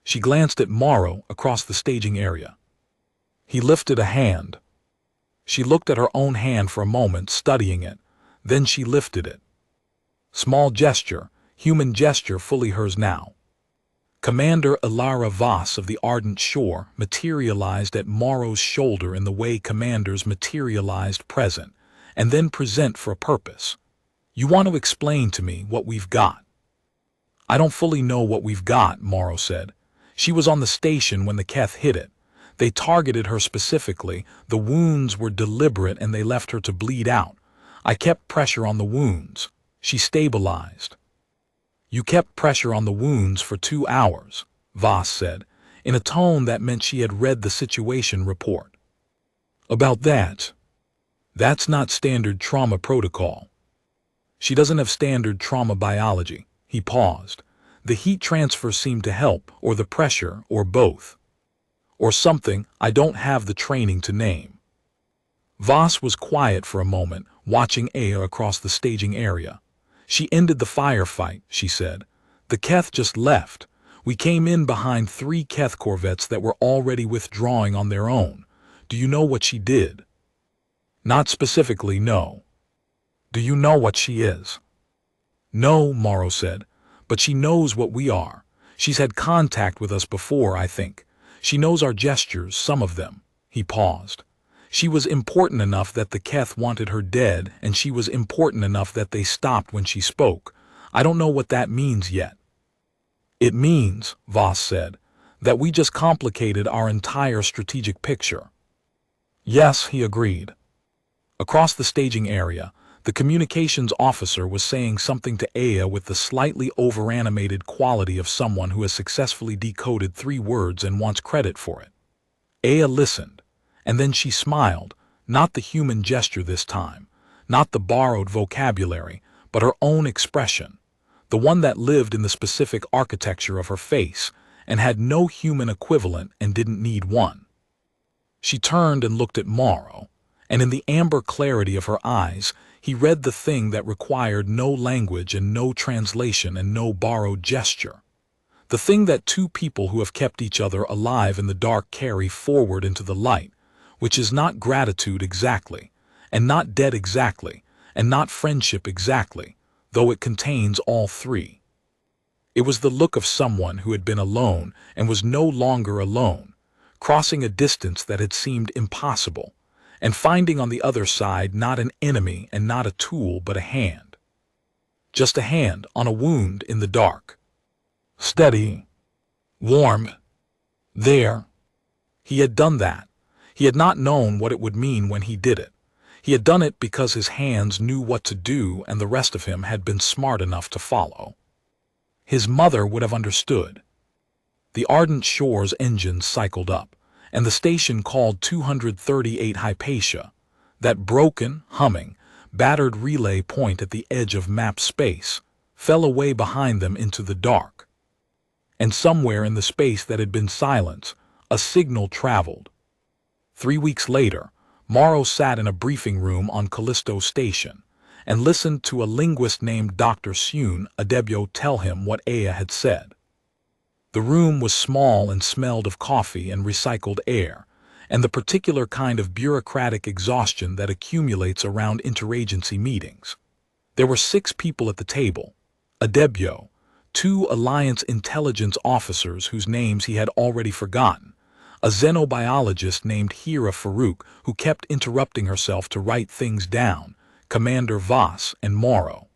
A: She glanced at Morrow across the staging area. He lifted a hand. She looked at her own hand for a moment, studying it. Then she lifted it. Small gesture, human gesture fully hers now. Commander Ilara Voss of the Ardent Shore materialized at Morrow's shoulder in the way commanders materialized present, and then present for a purpose. You want to explain to me what we've got? I don't fully know what we've got, Morrow said. She was on the station when the Keth hit it. They targeted her specifically, the wounds were deliberate and they left her to bleed out. I kept pressure on the wounds. She stabilized. You kept pressure on the wounds for 2 hours, Voss said, in a tone that meant she had read the situation report. About that. That's not standard trauma protocol. She doesn't have standard trauma biology. He paused. The heat transfer seemed to help, or the pressure, or both. Or something I don't have the training to name. Voss was quiet for a moment, watching Aya across the staging area. She ended the firefight, she said. The Keth just left. We came in behind 3 Keth corvettes that were already withdrawing on their own. Do you know what she did? Not specifically, no. Do you know what she is? No, Morrow said, but she knows what we are. She's had contact with us before, I think. She knows our gestures, some of them. He paused. She was important enough that the Keth wanted her dead, and she was important enough that they stopped when she spoke. I don't know what that means yet. It means, Voss said, that we just complicated our entire strategic picture. Yes, he agreed. Across the staging area, the communications officer was saying something to Aya with the slightly over-animated quality of someone who has successfully decoded 3 words and wants credit for it. Aya listened, and then she smiled, not the human gesture this time, not the borrowed vocabulary, but her own expression, the one that lived in the specific architecture of her face and had no human equivalent and didn't need one. She turned and looked at Morrow, and in the amber clarity of her eyes, he read the thing that required no language and no translation and no borrowed gesture. The thing that 2 people who have kept each other alive in the dark carry forward into the light, which is not gratitude exactly, and not debt exactly, and not friendship exactly, though it contains all 3. It was the look of someone who had been alone and was no longer alone, crossing a distance that had seemed impossible, and finding on the other side not an enemy and not a tool but a hand. Just a hand on a wound in the dark. Steady. Warm. There. He had done that. He had not known what it would mean when he did it. He had done it because his hands knew what to do and the rest of him had been smart enough to follow. His mother would have understood. The Ardent Shore's engines cycled up, and the station called 238 Hypatia, that broken, humming, battered relay point at the edge of map space, fell away behind them into the dark. And somewhere in the space that had been silence, a signal traveled. 3 weeks later, Morrow sat in a briefing room on Callisto Station and listened to a linguist named Dr. Sune Adebyo tell him what Aya had said. The room was small and smelled of coffee and recycled air, and the particular kind of bureaucratic exhaustion that accumulates around interagency meetings. There were 6 people at the table. Adebyo, 2 Alliance intelligence officers whose names he had already forgotten, a xenobiologist named Hira Farouk who kept interrupting herself to write things down, Commander Voss, and Morrow.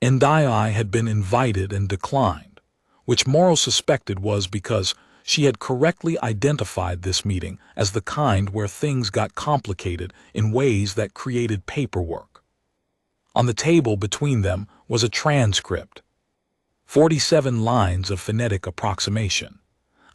A: Ndii had been invited and declined, which Morrow suspected was because She had correctly identified this meeting as the kind where things got complicated in ways that created paperwork. On the table between them was a transcript, 47 lines of phonetic approximation.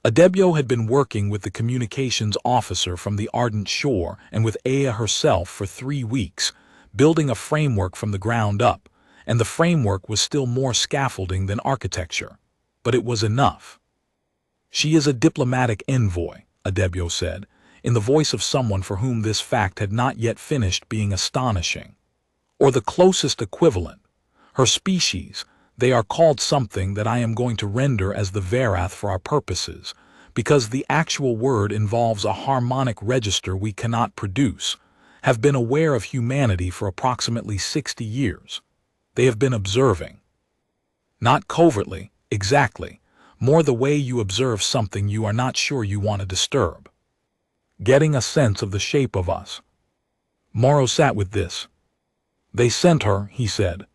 A: Adebyo had been working with the communications officer from the Ardent Shore and with Aya herself for 3 weeks, building a framework from the ground up, and the framework was still more scaffolding than architecture. But it was enough. "She is a diplomatic envoy," Adebyo said, in the voice of someone for whom this fact had not yet finished being astonishing. "Or the closest equivalent. Her species, they are called something that I am going to render as the Verath for our purposes, because the actual word involves a harmonic register we cannot produce, have been aware of humanity for approximately 60 years. They have been observing. Not covertly, exactly, more the way you observe something you are not sure you want to disturb. Getting a sense of the shape of us." Morrow sat with this. "They sent her," he said.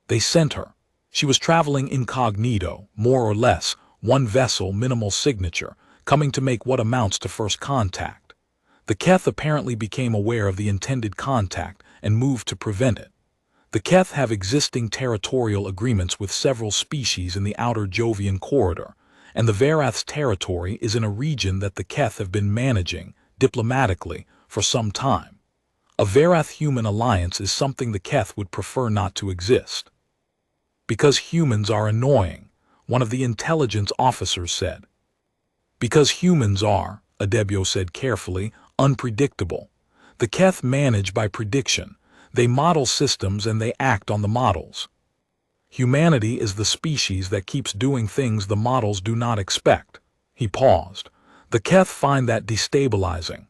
A: "They sent her. She was traveling incognito, more or less, one vessel, minimal signature, coming to make what amounts to first contact. The Keth apparently became aware of the intended contact and moved to prevent it. The Keth have existing territorial agreements with several species in the outer Jovian corridor, and the Verath's territory is in a region that the Keth have been managing, diplomatically, for some time. A Verath-human alliance is something the Keth would prefer not to exist. Because humans are annoying," one of the intelligence officers said. "Because humans are," Adebyo said carefully, "unpredictable. The Keth manage by prediction. They model systems and they act on the models. Humanity is the species that keeps doing things the models do not expect." He paused. "The Keth find that destabilizing."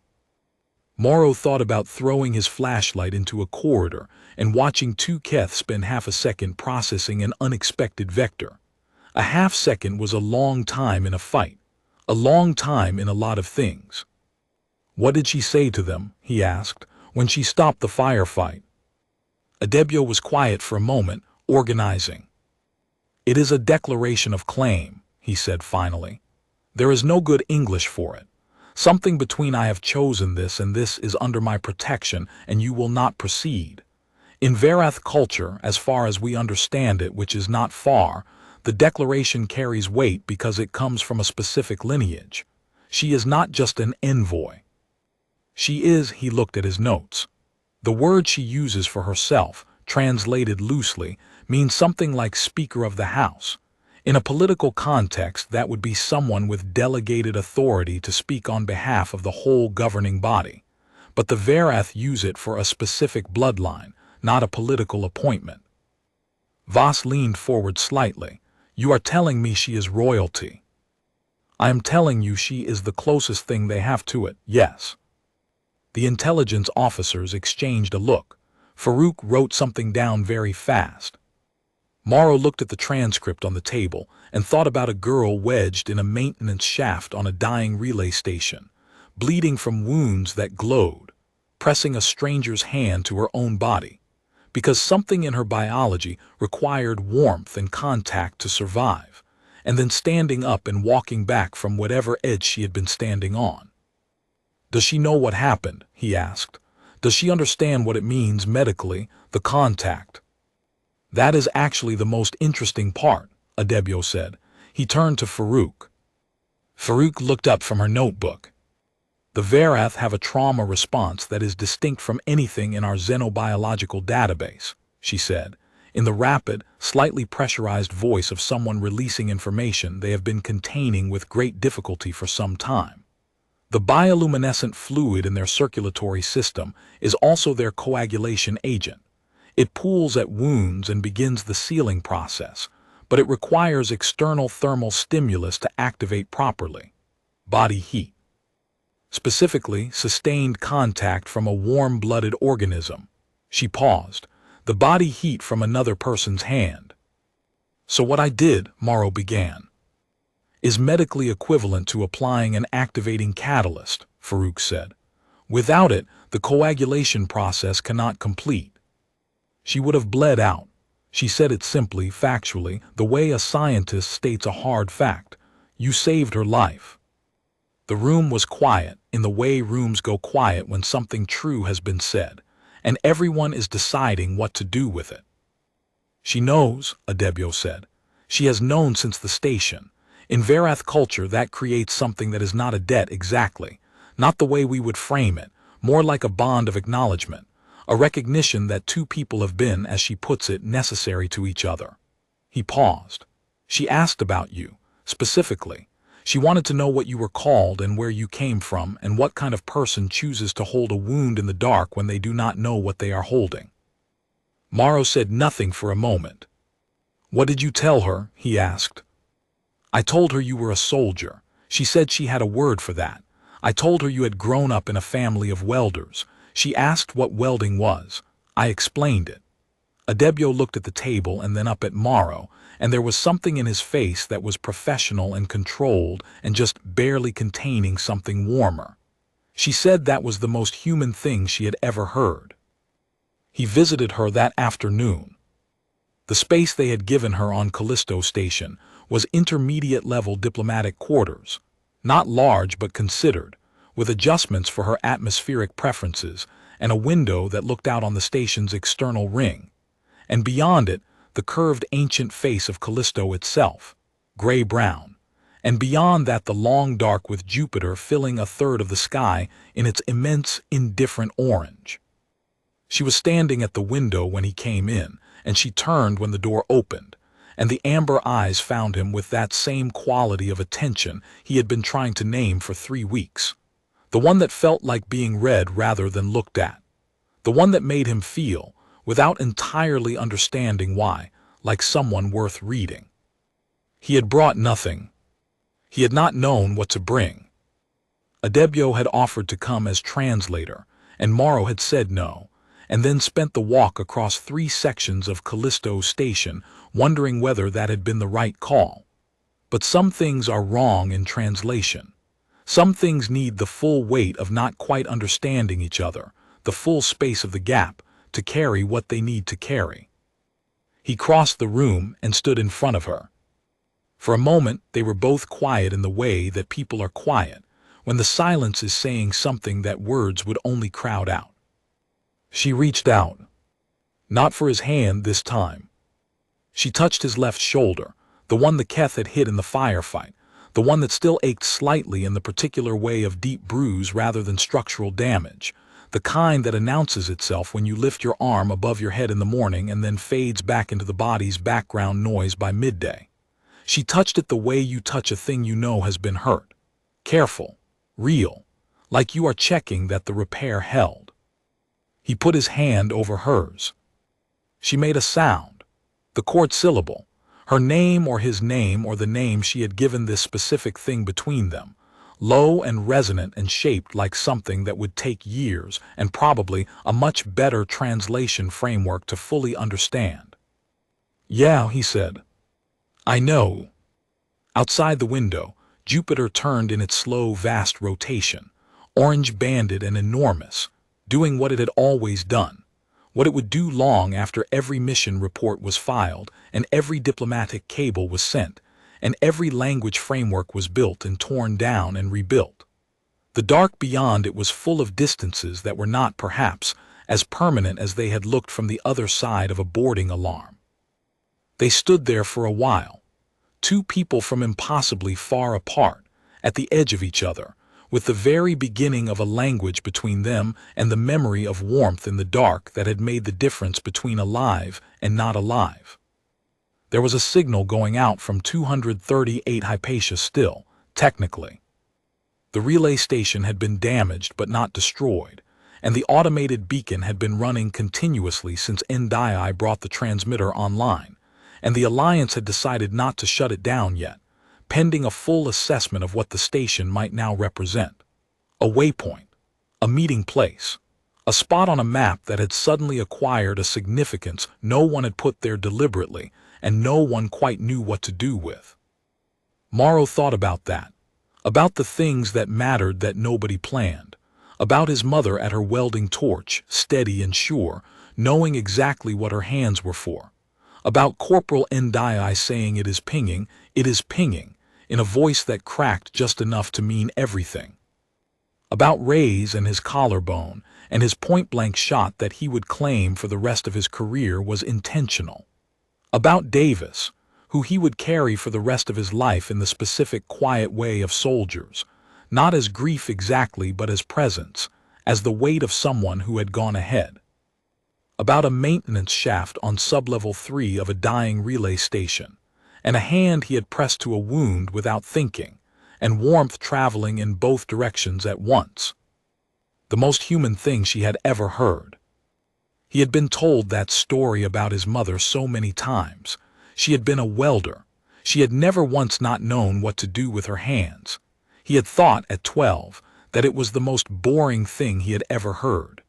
A: Morrow thought about throwing his flashlight into a corridor and watching 2 Keth spend half a second processing an unexpected vector. A half second was a long time in a fight, a long time in a lot of things. "What did she say to them," he asked, "when she stopped the firefight?" Adebyo was quiet for a moment, organizing. "It is a declaration of claim," he said finally. "There is no good English for it. Something between I have chosen this and this is under my protection and you will not proceed. In Verath culture, as far as we understand it, which is not far, the declaration carries weight because it comes from a specific lineage. She is not just an envoy. She is," he looked at his notes. "The word she uses for herself, translated loosely, means something like Speaker of the House. In a political context, that would be someone with delegated authority to speak on behalf of the whole governing body. But the Verath use it for a specific bloodline, not a political appointment." Voss leaned forward slightly. "You are telling me she is royalty?" "I am telling you she is the closest thing they have to it, yes." The intelligence officers exchanged a look. Farouk wrote something down very fast. Morrow looked at the transcript on the table and thought about a girl wedged in a maintenance shaft on a dying relay station, bleeding from wounds that glowed, pressing a stranger's hand to her own body, because something in her biology required warmth and contact to survive, and then standing up and walking back from whatever edge she had been standing on. "Does she know what happened?" he asked. "Does she understand what it means medically, the contact?" "That is actually the most interesting part," Adebyo said. He turned to Farouk. Farouk looked up from her notebook. "The Verath have a trauma response that is distinct from anything in our xenobiological database," she said, in the rapid, slightly pressurized voice of someone releasing information they have been containing with great difficulty for some time. "The bioluminescent fluid in their circulatory system is also their coagulation agent. It pools at wounds and begins the sealing process, but it requires external thermal stimulus to activate properly. Body heat. Specifically, sustained contact from a warm-blooded organism." She paused. "The body heat from another person's hand." "So what I did," Morrow began, "is medically equivalent to applying an activating catalyst," Farouk said. "Without it, the coagulation process cannot complete. She would have bled out." She said it simply, factually, the way a scientist states a hard fact. You saved her life." The room was quiet, in the way rooms go quiet when something true has been said, and everyone is deciding what to do with it. "She knows," Adebio said. "She has known since the station. In Verath culture, that creates something that is not a debt exactly, not the way we would frame it, more like a bond of acknowledgement, a recognition that two people have been, as she puts it, necessary to each other." He paused. "She asked about you, specifically. She wanted to know what you were called and where you came from and what kind of person chooses to hold a wound in the dark when they do not know what they are holding." Morrow said nothing for a moment. "What did you tell her?" he asked. "I told her you were a soldier. She said she had a word for that. I told her you had grown up in a family of welders. She asked what welding was. I explained it." Adebio looked at the table and then up at Morrow, and there was something in his face that was professional and controlled and just barely containing something warmer. She said that was the most human thing she had ever heard. He visited her that afternoon. The space they had given her on Callisto Station was intermediate-level diplomatic quarters, not large but considered, with adjustments for her atmospheric preferences and a window that looked out on the station's external ring, and beyond it, the curved ancient face of Callisto itself, gray-brown, and beyond that the long dark with Jupiter filling a third of the sky in its immense, indifferent orange. She was standing at the window when he came in, and she turned when the door opened, and the amber eyes found him with that same quality of attention he had been trying to name for 3 weeks, the one that felt like being read rather than looked at, the one that made him feel, without entirely understanding why, like someone worth reading. He had brought nothing. He had not known what to bring. Adebio had offered to come as translator, and Morrow had said no, and then spent the walk across 3 sections of Callisto Station wondering whether that had been the right call. But some things are wrong in translation. Some things need the full weight of not quite understanding each other, the full space of the gap, to carry what they need to carry. He crossed the room and stood in front of her. For a moment they were both quiet in the way that people are quiet, when the silence is saying something that words would only crowd out. She reached out. Not for his hand this time. She touched his left shoulder, the one the Keth had hit in the firefight, the one that still ached slightly in the particular way of deep bruise rather than structural damage, the kind that announces itself when you lift your arm above your head in the morning and then fades back into the body's background noise by midday. She touched it the way you touch a thing you know has been hurt. Careful, real, like you are checking that the repair held. He put his hand over hers. She made a sound, the chord syllable, her name or his name or the name she had given this specific thing between them, low and resonant and shaped like something that would take years and probably a much better translation framework to fully understand. "Yeah," he said. "I know." Outside the window, Jupiter turned in its slow, vast rotation, orange-banded and enormous, doing what it had always done, what it would do long after every mission report was filed and every diplomatic cable was sent, and every language framework was built and torn down and rebuilt. The dark beyond it was full of distances that were not, perhaps, as permanent as they had looked from the other side of a boarding alarm. They stood there for a while, 2 people from impossibly far apart, at the edge of each other, with the very beginning of a language between them and the memory of warmth in the dark that had made the difference between alive and not alive. There was a signal going out from 238 Hypatia still, technically. The relay station had been damaged but not destroyed, and the automated beacon had been running continuously since Ndii brought the transmitter online, and the Alliance had decided not to shut it down yet, pending a full assessment of what the station might now represent. A waypoint, a meeting place, a spot on a map that had suddenly acquired a significance no one had put there deliberately, and no one quite knew what to do with. Morrow thought about that, about the things that mattered that nobody planned, about his mother at her welding torch, steady and sure, knowing exactly what her hands were for, about Corporal Ndii saying it is pinging, in a voice that cracked just enough to mean everything. About Ray's and his collarbone, and his point-blank shot that he would claim for the rest of his career was intentional. About Davis, who he would carry for the rest of his life in the specific quiet way of soldiers, not as grief exactly but as presence, as the weight of someone who had gone ahead. About a maintenance shaft on sub-level 3 of a dying relay station, and a hand he had pressed to a wound without thinking, and warmth traveling in both directions at once. The most human thing she had ever heard. He had been told that story about his mother so many times. She had been a welder. She had never once not known what to do with her hands. He had thought at 12 that it was the most boring thing he had ever heard.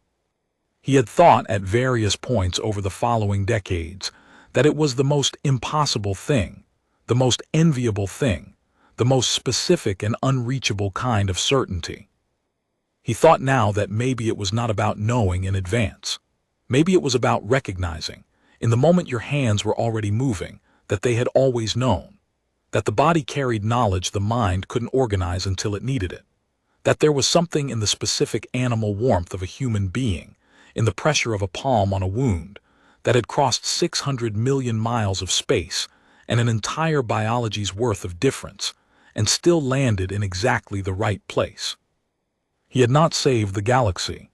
A: He had thought at various points over the following decades that it was the most impossible thing, the most enviable thing, the most specific and unreachable kind of certainty. He thought now that maybe it was not about knowing in advance. Maybe it was about recognizing, in the moment your hands were already moving, that they had always known, that the body carried knowledge the mind couldn't organize until it needed it, that there was something in the specific animal warmth of a human being, in the pressure of a palm on a wound, that had crossed 600 million miles of space and an entire biology's worth of difference, and still landed in exactly the right place. He had not saved the galaxy.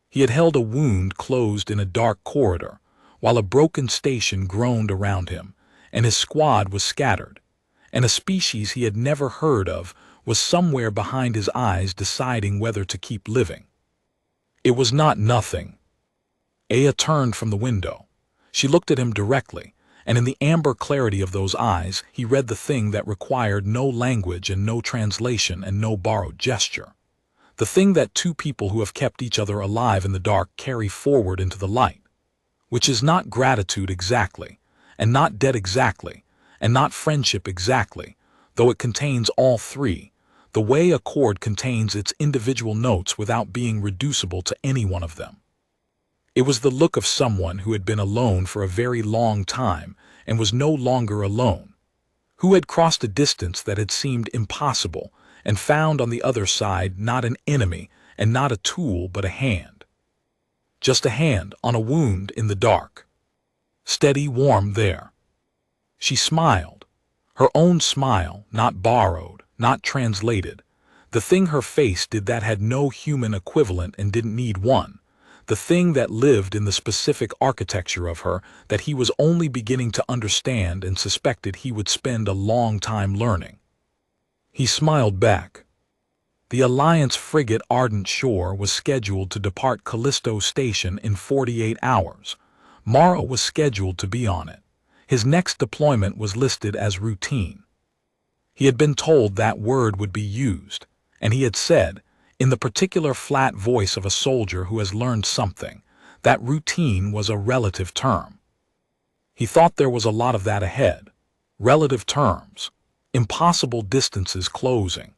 A: He had held a wound closed in a dark corridor, while a broken station groaned around him, and his squad was scattered, and a species he had never heard of was somewhere behind his eyes deciding whether to keep living. It was not nothing. Aya turned from the window. She looked at him directly, and in the amber clarity of those eyes he read the thing that required no language and no translation and no borrowed gesture. The thing that two people who have kept each other alive in the dark carry forward into the light, which is not gratitude exactly, and not debt exactly, and not friendship exactly, though it contains all three, the way a chord contains its individual notes without being reducible to any one of them. It was the look of someone who had been alone for a very long time and was no longer alone, who had crossed a distance that had seemed impossible and found on the other side not an enemy and not a tool but a hand. Just a hand on a wound in the dark. Steady, warm there. She smiled. Her own smile, not borrowed, not translated. The thing her face did that had no human equivalent and didn't need one. The thing that lived in the specific architecture of her that he was only beginning to understand and suspected he would spend a long time learning. He smiled back. The Alliance frigate Ardent Shore was scheduled to depart Callisto Station in 48 hours. Morrow was scheduled to be on it. His next deployment was listed as routine. He had been told that word would be used, and he had said, in the particular flat voice of a soldier who has learned something, that routine was a relative term. He thought there was a lot of that ahead. Relative terms. Impossible distances closing.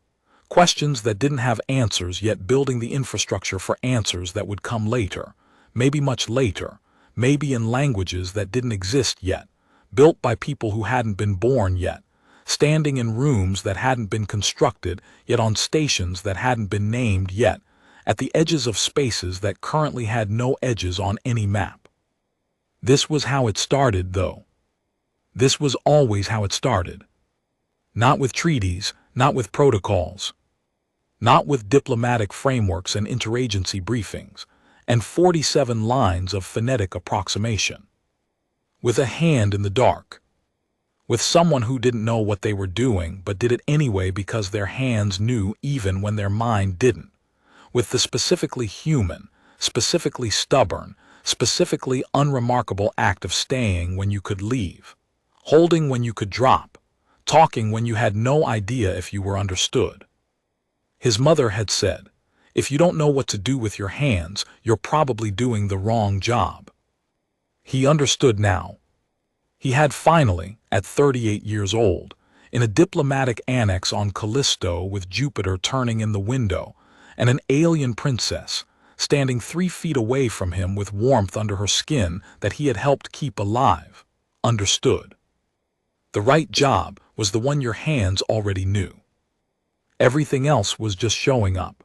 A: Questions that didn't have answers yet building the infrastructure for answers that would come later, maybe much later, maybe in languages that didn't exist yet, built by people who hadn't been born yet, standing in rooms that hadn't been constructed yet on stations that hadn't been named yet, at the edges of spaces that currently had no edges on any map. This was how it started, though. This was always how it started. Not with treaties, not with protocols, not with diplomatic frameworks and interagency briefings, and 47 lines of phonetic approximation. With a hand in the dark. With someone who didn't know what they were doing but did it anyway because their hands knew even when their mind didn't. With the specifically human, specifically stubborn, specifically unremarkable act of staying when you could leave, holding when you could drop, talking when you had no idea if you were understood. His mother had said, if you don't know what to do with your hands, you're probably doing the wrong job. He understood now. He had finally, at 38 years old, in a diplomatic annex on Callisto with Jupiter turning in the window, and an alien princess, standing 3 feet away from him with warmth under her skin that he had helped keep alive, understood. The right job was the one your hands already knew. Everything else was just showing up.